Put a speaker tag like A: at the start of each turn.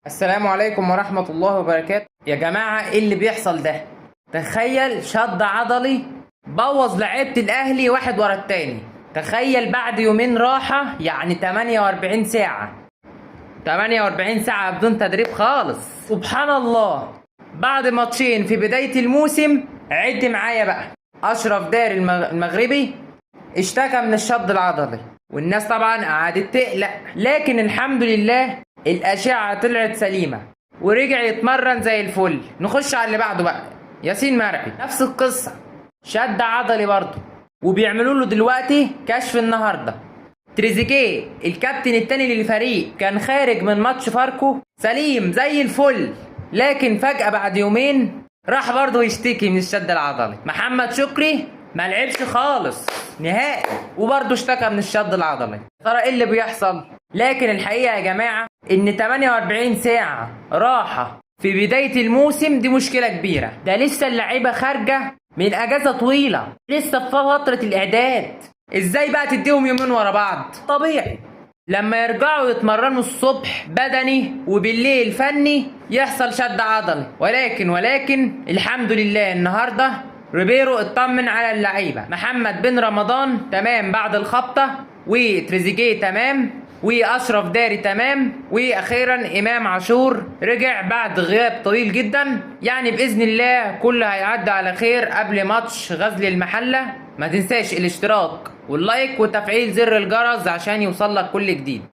A: السلام عليكم ورحمة الله وبركاته. يا جماعة ايه اللي بيحصل ده؟ تخيل شد عضلي بوظ لعيبة الاهلي واحد ورا التاني. تخيل بعد يومين راحة، يعني 48 ساعة 48 ساعة بدون تدريب خالص. سبحان الله، بعد ماتشين في بداية الموسم. عد معايا بقى. أشرف داري المغربي اشتكى من الشد العضلي، والناس طبعا قعدت تقلق، لكن الحمد لله الأشعة طلعت سليمة ورجع يتمرن زي الفل. نخش على اللي بعده بقى. ياسين مرعي نفس القصة، شد عضلي برضه، وبيعملوا له دلوقتي كشف النهارده. تريزيجيه الكابتن التاني للفريق كان خارج من ماتش فاركو سليم زي الفل، لكن فجأة بعد يومين راح برضه يشتكي من الشد العضلي. محمد شكري ما لعبش خالص نهائي وبرضه اشتكى من الشد العضلي. ترى ايه اللي بيحصل؟ لكن الحقيقة يا جماعة ان 48 ساعة راحة في بداية الموسم دي مشكلة كبيرة. ده لسه اللعيبة خارجة من اجازة طويلة، لسه في فترة الاعداد. ازاي بقى تديهم يومين ورا بعض؟ طبيعي لما يرجعوا يتمرنوا الصبح بدني وبالليل فني يحصل شد عضلي. ولكن الحمد لله النهارده ريبيرو اطمن على اللعيبه. محمد بن رمضان تمام بعد الخبطه، وتريزيجيه تمام، واشرف داري تمام، واخيرا امام عاشور رجع بعد غياب طويل جدا. يعني باذن الله كله هيعدي على خير قبل ماتش غزل المحله. ما تنساش الاشتراك واللايك وتفعيل زر الجرس عشان يوصلك كل جديد.